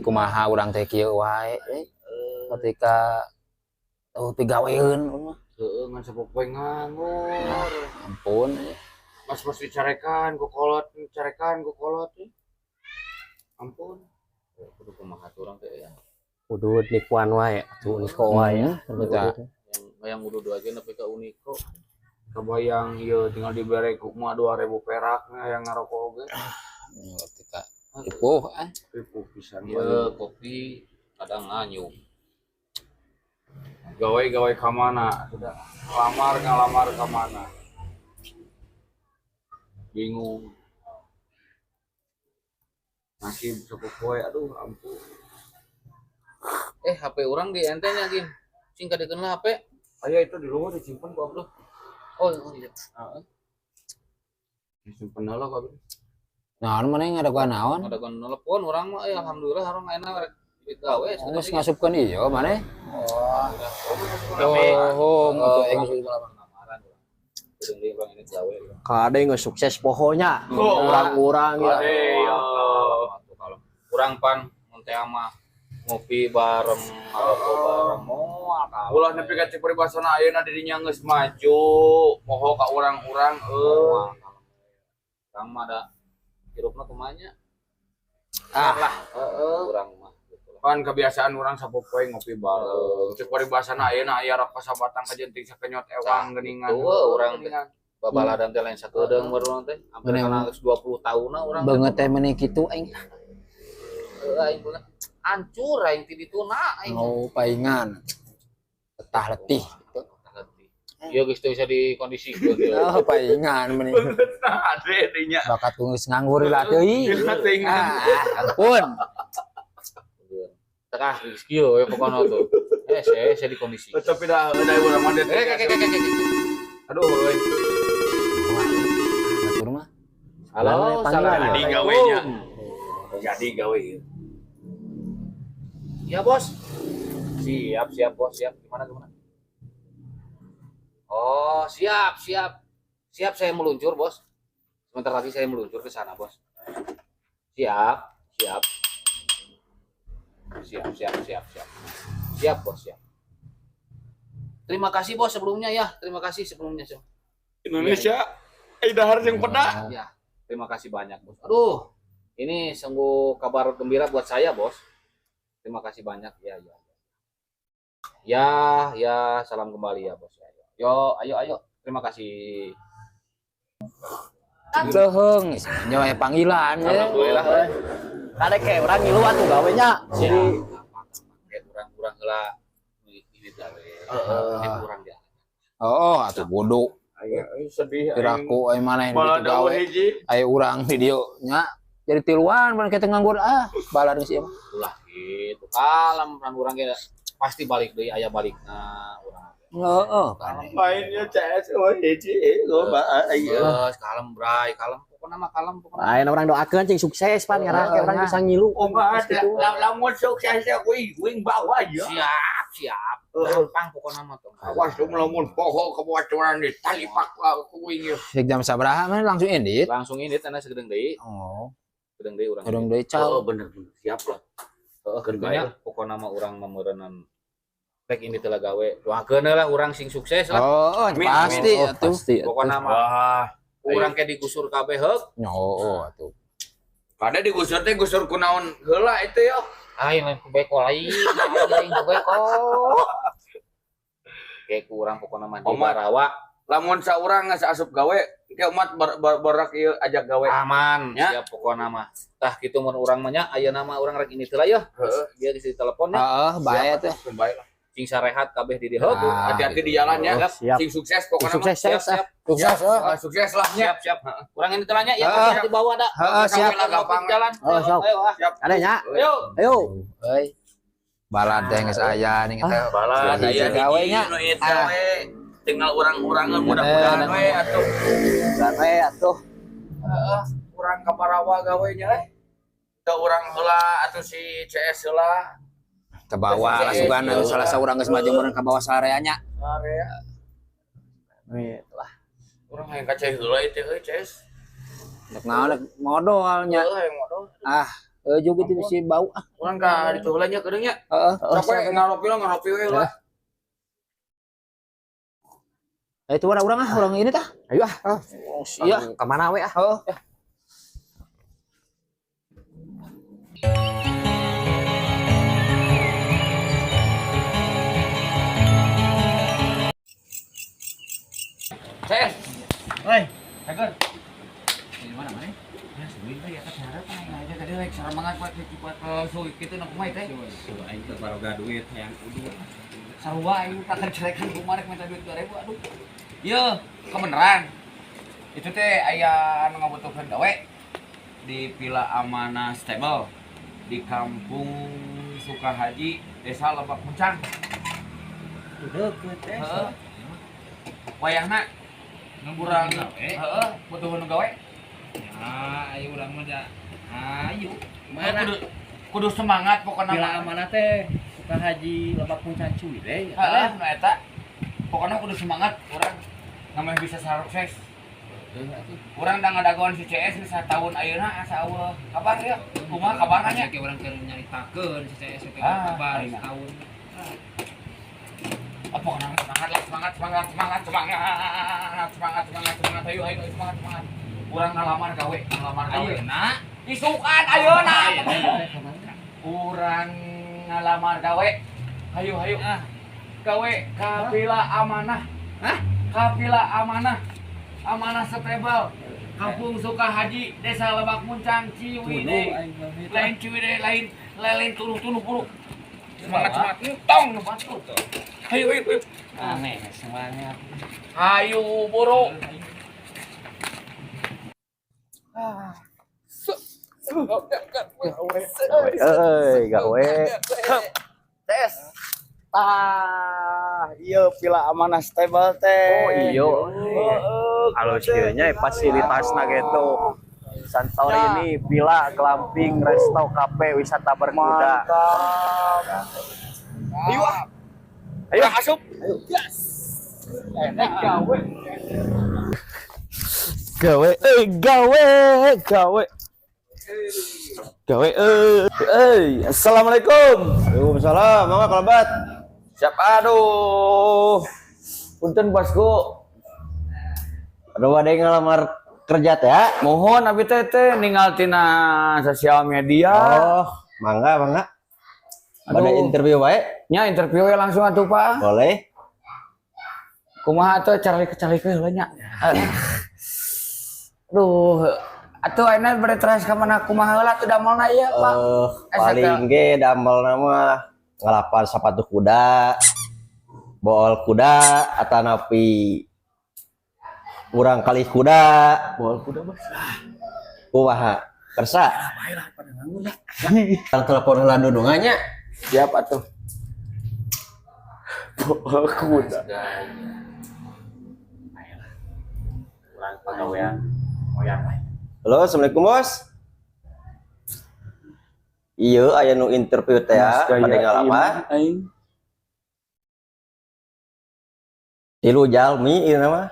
kumaha urang teh kieu wae ketika pigaweun heeh ngan sapopoe nganggur. ampun Mas dicarekan ku kolot ampun kudu kumaha urang teh ya kudu nikuan wae tuh niko wae yang udah dua aja tapi ke Uniko kebayang iya tinggal diberi mah 2.000 perak yang ngarokok oge ketika tipu pisan ya kopi kadang nganyum gawe ka mana sudah ngalamar ka mana bingung masih cukup poe aduh ampun HP orang di entenya gin singkat dikenal HP ayo itu di rumah disimpan kok bro oh iya disimpan lah kok naon maneh ngadaguan naon telepon orang mah alhamdulillah orang enak gawe geus ngasupkeun ieu maneh kade nggak sukses pohonya orang-orang ya kurang pan teh mah ngopi bareng ngarokok bareng ulah nepi ka peribasana ayeuna dirinya geus maju moho ka urang-urang urang mah da hirupna kumanya lah urang mah kan kebiasaan urang sapopoe ngopi bareng cek peribasana ayeuna aya rok pasabatang kajenting sakenyot ewang geuningan urang babaladan teh lain sakedeung urang teh hampir kana 20 tahunan urang banget teh meneh kitu aing aing hancur aing ti dituna aing mau paingan letah letih ieu geus teu bisa dikondisikeun oh paingan meneh ade dinya bakat geus nganggur lah teuing ampun tengah kieu ya pokona tuh saya dikondisi tapi dah urang mah aduh euy batur mah halo salah jadi gawenya jadi gawe ya bos siap bos siap gimana oh siap saya meluncur bos sebentar lagi saya meluncur ke sana bos siap bos siap terima kasih bos sebelumnya ya terima kasih sebelumnya Indonesia dahar yang pernah ya terima kasih banyak bos aduh ini sungguh kabar gembira buat saya bos terima kasih banyak ya salam kembali ya bos ayo terima kasih leuheung nyawa panggilan ya alhamdulillah kade kayak orang ngilu atuh gawenya jadi kurang heula ini gawe kurang dia atuh bodoh sedih kiraku maneh di gawe aya urang video nya jadi tiluan mun kita nganggur balar geus ieu mah ulah gitu kalem kan urang ge pasti balik deui aya balikna urang heeh mainnya CS hiji loba ayo kalem bray kalem pokona mah kalem pokona lain orang doakeun cing sukses pan ngarang orang bisa ngilu lamun sukses wing bawa ya siap gampang pokona mah tong awas lamun poho kebocoran di talipak ku wing sek jam sabaraha mah langsung indit ana segedeng deui gedeng deui urang gedeng deui cal bener siap lah kerjanya pokona mah urang mameureunnan rek ini telah gawe doakeun lah urang sing sukses lah pasti atuh pokona mah urang ke digusur kabeh heuk atuh kada digusur teh gusur kunaon heula itu yo lain ku beko lain ku beko kayak kurang pokona mah di Barawa lamun saurang geus asup gawe ke umat barak ieu ajak gawe aman ya siap pokona mah tah kitu mun urang mah nya ayeuna mah urang rek ini teh lah ya dia di telepon ya bae teh bae lah sing sarehat kabeh di dieu hati-hati di jalan ya sing sukses pokona mah siap sukses lah siap urang ini teh nya ya di bawah ada siap gampang jalan siap ada nya ayo euy balad teh geus aya ning teh balad aya gawe nya tinggal urang-urangan mudah-mudahan we atuh urang ka Barawa gawe nya teu urang heula atuh si CS heula ke bawah asugan salah saurang geus maju meureun ka bawah sareanya area lah urang hayang ka cai heula ieu teh CS nek naon modalnya Juga itu si bau ah. Urang ka dicohlanya kedeungnya. Heeh. Capek ngaropi we lah. Itu orang ah, orang ini tah. Ayo ah. Iya. Kemana we ah? Heeh. Saya. Oi. Hacker. Di mana mana? Ya, suwi ya ka cara aja tadi rek sarangan buat cepat suwi kitu na kumaha teh. Aing teh baroga duit hayang udu. Sarua aing tak cerekan kumaha rek minta duit 2000 aduh. Ieu, kebenaran. Itu teh aya anu ngabutuhkeun gawe di Villa Amanah Stable di Kampung Sukahaji, Desa Lebak Muncang. Deukeut teh. Heeh. Wayahna urang heeh butuh nu gawe. Ah, ayo urang mah da. Ayo. Mana? Kudu semangat pokona Villa Amanah teh Sukahaji Lebak Muncang cuy deh. heeh nu eta. Pokona kudu semangat urang ngameh bisa sukses. Urang da ngadagoan si CS geus tahun ayeuna asa eueuh. Kabar ya? Kumaha kabarna nya? Kayak urang keur nyaritakeun si CS teh Ah, kabar ayeuna. tahun. Apa semangat lah semangat ayo semangat urang ngalamar gawe Ayeuna isukan ayeuna urang ngalamar gawe hayu gawe ka Villa Amanah ka Villa Amanah Stable Kampung Sukahaji Desa Lebak Muncang Ciwidey lain tuluh puluh semangat tong batu ayo aneh semangat. ayo buru Gawe. tes iya Villa Amanah Stable teh Oh iya. Halus kieu nya fasilitasna gitu. Santorini, villa, glamping, resto, kafe, wisata berkuda. ayo asup enak gawe Gawe. Assalamualaikum. Waalaikumsalam. Mangga kalabat. siap aduh punten bosku Aduh ada yang ngelamar kerja teh ya? mohon abi teh ninggal tina sosial media Oh, mangga. Ada Aduh. interview baik? nya interview we langsung atuh Pak Boleh. kumaha atuh cari heula nya aduh atuh ayeuna bade traes ka mana kumaha heula teu damelna ieu Pak Paling ge damel nama ngalapan sepatu kuda, bool kuda, atanapi urang kali kuda, bool kuda bos. Kumaha? Kersa? Kan telepon heula dudungannya. siap atuh Bool kuda. Urang pagawean moyang we. Halo, assalamualaikum bos. Iya, aya nu interview teh ya, pada ngalamar. Tilu jalmi ieu mah.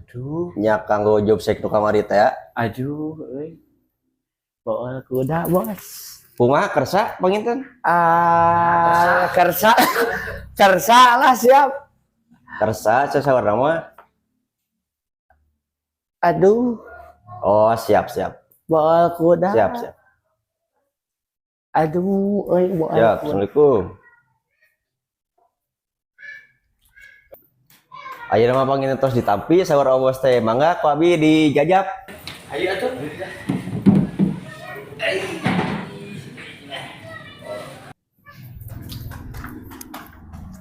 Aduh, Nya kanggo job sek nu kamari teh ya. aduh euy. Bool kuda, Bos. Kumaha kersa panginten? Kersa lah siap. Kersa sasawarna mah. Aduh, Oh, siap. bool kuda. Siap. Aduh, euy bool Ya, kuda. assalamualaikum. Ayeuna mah panginten tos ditampi saur bos teh. Mangga ku abi dijajab. ayo atuh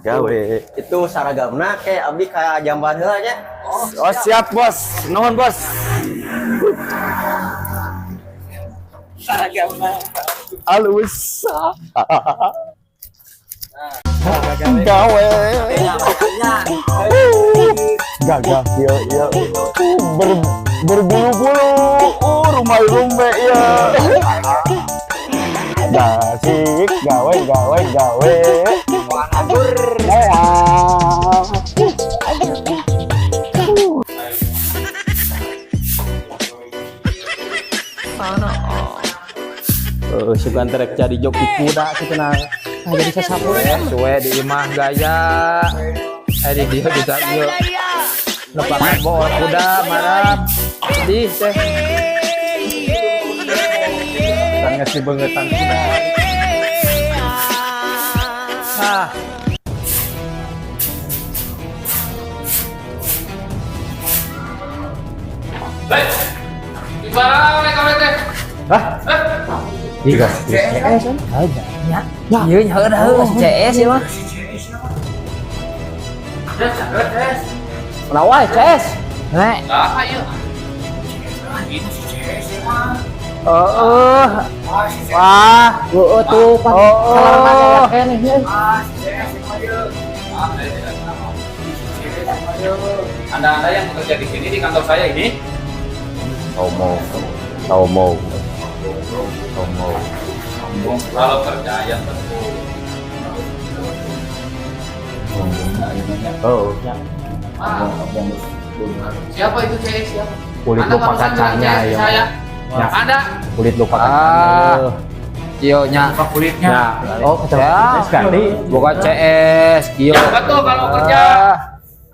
Gawe. Itu saragamna ke abi ka jamban heula nya. Oh, siap, Bos. Nuhun, Bos. Alus. Gawe. Gagah ya. Berbulu-bulu. Rumah rumbe ya. Dasik gawe. derek jadi joki kuda gitu nah jadi sasapu Suwe di imah gaya. Di dia juga ieu. Lepakan bawa kuda marap. Sedih teh. kan ngasih bengetan kuda Ah. iya CS kan? Ya. Ieu nya heuh CS ieu mah. Kenapa CS? Nek. Wah, tuh Anda yang bekerja di sini di kantor saya ini. Tomo Kalau kerja yang betul. Siapa itu CS siapa? kulit lupa kacanya ya Saya. Ya. Anda kulit lupa kacanya Kio nya. kulitnya. oh Ya. sekali Bukan CS, Kio. Betul kalau kerja.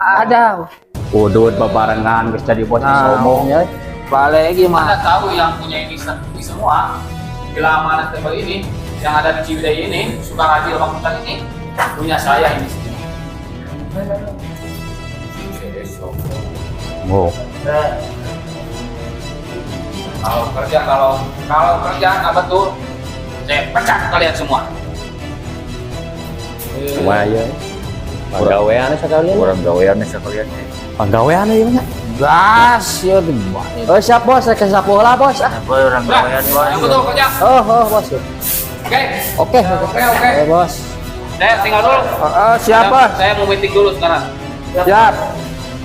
Ada. udut bebarengan geus jadi bos Nah. sombong ya Balik gimana? Anda tahu yang punya ini semua bila amanat tebal ini yang ada di Ciwidey ini suka haji Lebak Bulus ini punya saya ini. oh Kalau kerja nggak betul saya pecat kalian semua. cuma ya penggawean sekalian orang gawean sekalian penggawean ya nya Gas, ya di oh siap bos saya kasih sapu lah bos Nah, orang gawean yang betul kerja. oh bos Oke. oke bos Saya tinggal dulu. siapa? Saya mau meeting dulu sekarang. Siap.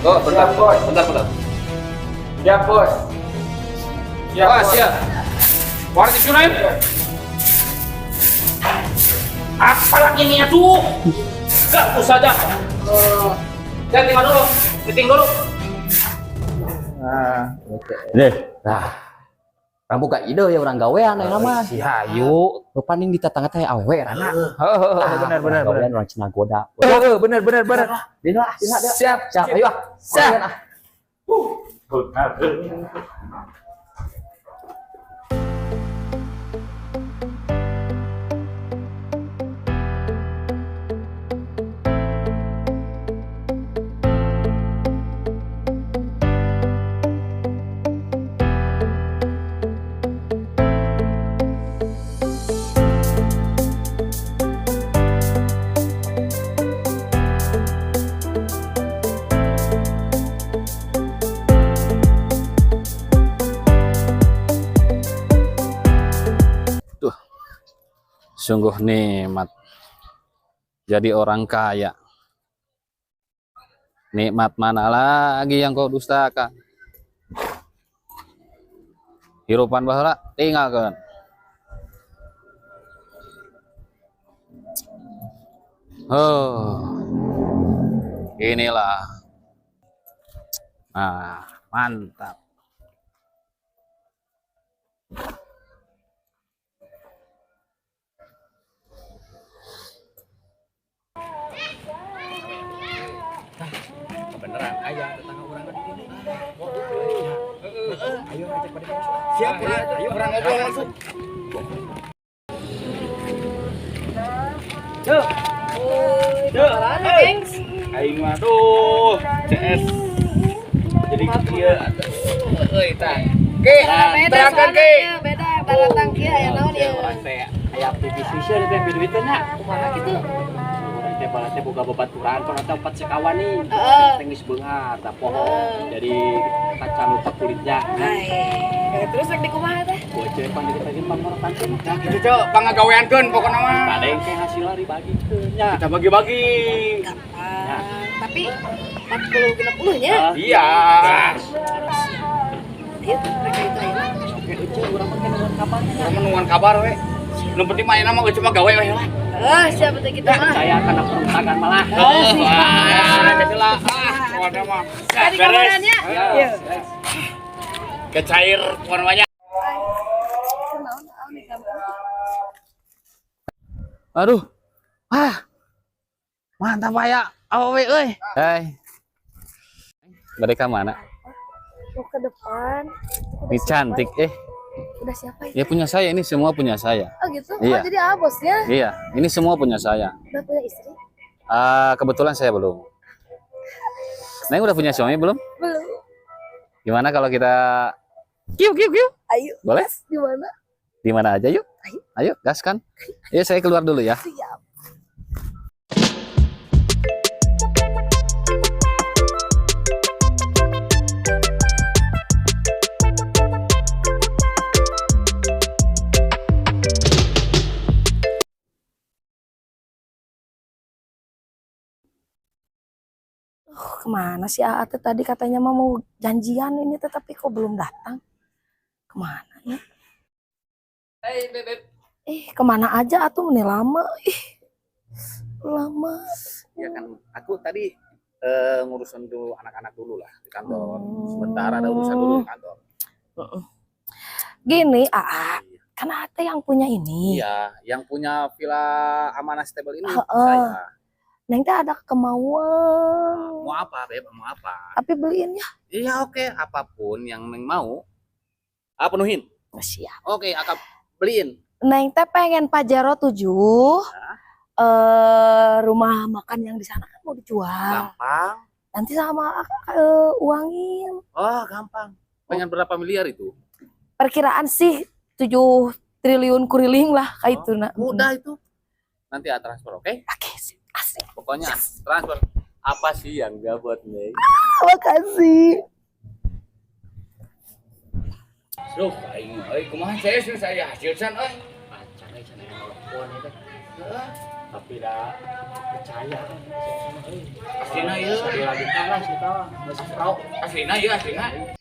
Oh, bentar. Siap, bos. Siap. Warga Sunaim. Apa lagi nih tuh? Gak usah dah. Saya tinggal dulu. Meeting dulu. deh nah orang buka ide ya orang gawean ya mah Si Hayu. lu paning di tetangga teh awewe rana Benar. gawean orang Cina goda Benar. dina Siap. ayo Siap. Sungguh nikmat jadi orang kaya. Nikmat mana lagi yang kau dustakan? Hirupan baheula tinggalkeun. Oh, inilah. Nah, mantap. Beneran aya tetangga urang di dieu. Ayo ngecek pada siap. Ayo urang ngobrol langsung. Cuk. Gengs. Aing mah tuh CS. Jadi kieu euy tah. Ke, terangkan ke. Beda datang kieu aya naon ieu? Aya aktivis vision teh duitnya kumaha kitu. Teh bala teh boga babaturan kana teh 4 sekawan nih. Tengis beungar tah pohon. Jadi kacang lupa kulitnya. Terus rek dikumaha teh? Bocor pan dikit pamorotan teh. Nah, gitu, Cok. Pangagaweankeun pokona mah. Kadeng teh hasilna dibagikeun nya. Kita bagi-bagi. Tapi 40 nya. Iya. Ieu rek itu ayeuna. Oke, eueuh urang mah keneuan kabarnya. Menungguan kabar we. Nu penting mah mah cuma gawe we lah. Siapa teh kita mah? Saya kana peruntakan malah. Jadilah wadah mah. Tadi kabarannya. Iya. Kecair namanya. Aduh. Mantap ya. Awewe euy. Hai. Mereka mana? Mau ke depan. Ini cantik Udah siapa Ya itu? punya saya, ini semua punya saya. Oh gitu? Iya. Oh jadi bosnya? Iya, ini semua punya saya. Udah punya istri? Kebetulan saya belum. Neng udah punya suami belum? Belum. Gimana kalau kita kiu? Ayo. Boleh? Di mana? Di mana aja yuk? Ayo. Ayo, gaskan. Ya saya keluar dulu ya. Siap. Kemana sih Aate tadi katanya mau janjian ini tetapi kok belum datang? Kemana ya? Hei, Beb. Kemana aja atuh ini lama? Lama. Ya kan, aku tadi ngurusin dulu anak-anak dulu lah di kantor. Sebentar ada urusan dulu di kantor. Gini, kan Aate yang punya ini. Iya, yang punya Villa Amanah Stable ini Heeh. saya. Neng teh ada kemauan. Mau apa, Beb? Mau apa? Tapi beliin ya. Iya, oke, apapun yang Neng mau, penuhin. Siap. Oke, akak beliin. Neng teh pengen Pajero 7. Rumah makan yang di sana kan mau dijual. Gampang. Nanti sama uangin. Oh, gampang. Pengen berapa miliar itu? Perkiraan sih 7 triliun kuriling lah kayak itu nak. Mudah itu. Nanti transfer, oke? Oke, sip. Asik. Pokoknya transfer. Apa sih yang enggak buat Neng? Makasih. Loh, aing kumaha saya hasil san euy. Pacar cenah nelpon itu. Tapi dah percaya kan. Aslina ieu. Dilanjutkan lah kita geus pro. Aslina ieu aslina.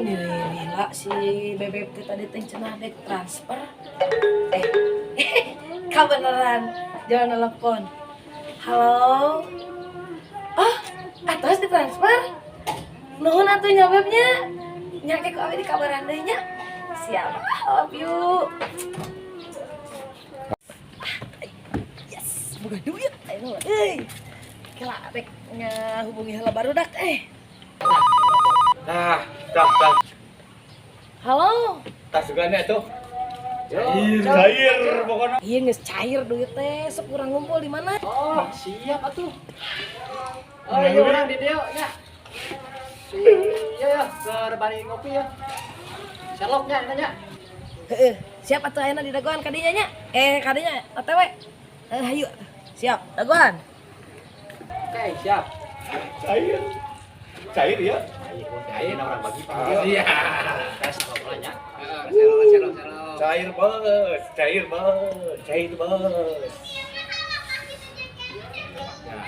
Lila si bebek teh tadi teh cenah dek transfer. Kebeneran jangan telepon. Halo. Atas ditransfer. Nuhun atuh nya webnya. Nya ke abi di kabaran deui nya. Siap. Love you. Yes, boga duit. Ayo kela rek ngahubungi heula barudak Nah, dah. Halo. Tas gana tuh. Cair pokoknya. Iya geus cair duit teh, sok urang ngumpul di mana? Oh, siap atuh. Oh, iya orang di dia ya. Iya, ke rebani ngopi ya. Selopnya nanya. Heeh, siap atuh ayeuna di dagoan kadinya nya. Kadinya OTW. Hayu. Siap, dagoan. Oke, siap. Cair ya. Cair orang bagi Iya. tes ngobrolnya. Selo. Cair bos. Nah,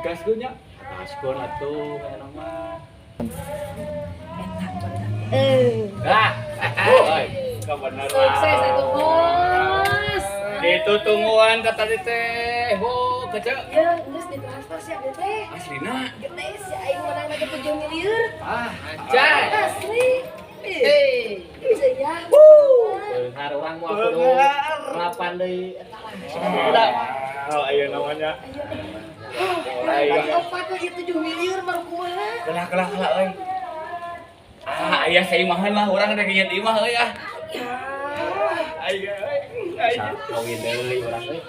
gas nya. Paskon atuh kayak nama. Oi, kebenaran. Sukses atuh, Bos. Itu tungguan kata teh. Kecil. Ya, geus ditransfer siap deh teh. Aslina. Gede si aing menang lagi 7 miliar. Anjay. Asli. Bisa ya. Beunghar urang mah kudu lapan deui eta lah. Ayo namanya. Ayo. Opat lagi 7 miliar baru kumaha? Kelah euy. Aya saimahan lah urang ada nya di imah euy ah. Ya. Ayo. bisa kawin deui urang euy.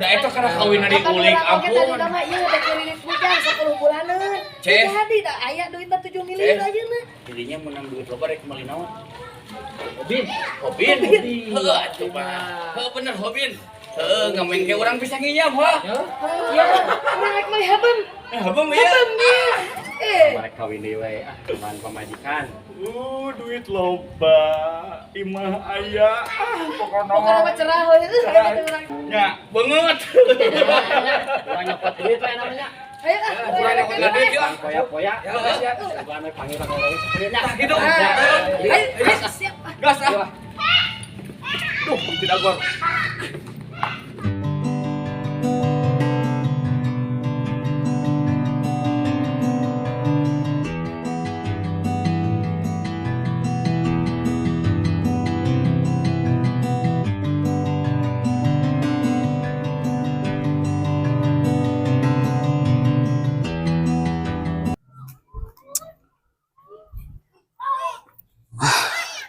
Da eta karena kawin diulik ampun. Tadi nama ieu udah keliling bujang 10 bulanan. Ceh. Jadi da aya duitna 7 miliar ayeuna. Jadinya menang duit loba rek kembali naon? Hobin. Hobin. Heeh atuh mah. Heeh bener Hobin. Heeh ngamen ke urang bisa nginyam ha. Ya, urang rek mah habem. Habem ya. Marek kawin deui we cuman pamajikan. Duit loba, imah aya. Pokoknya mah cerah we urang. Ya, banget. Urang nyopot duit we namanya. Ayo Urang dapat duit ya. Poya-poya. Ya, bukan panggil panggil sebenarnya. Gitu. ayo siap. Gas ah. Duh, tidak gor.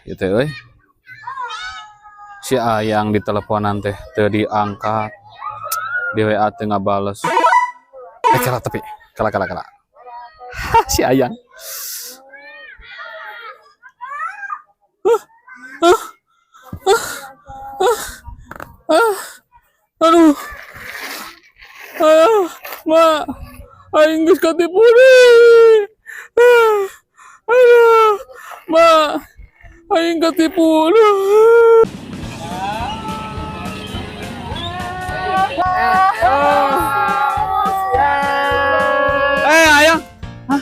Gitu euy. Si Ayang di teleponan teh teu diangkat. Di WA teu ngabales. Kala tapi. Kala. Si Ayang. Aduh. Ma. Aing geus katipu deui. Aduh. Ma. Aing ketipu. Ayang. Hah?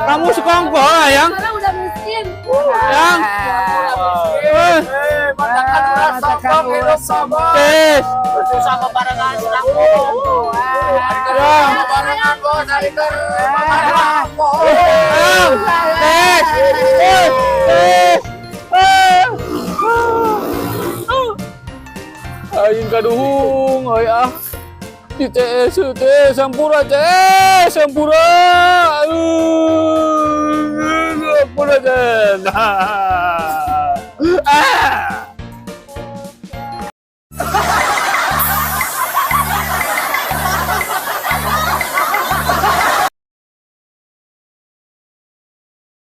Kamu sekongkol, Ayang? Sekarang udah miskin. Ayang. Tes. Sama barengan sedang barengan bos hari Aing kaduhung, oi ah. Di TS teh sampura teh, sampura. Sampura teh.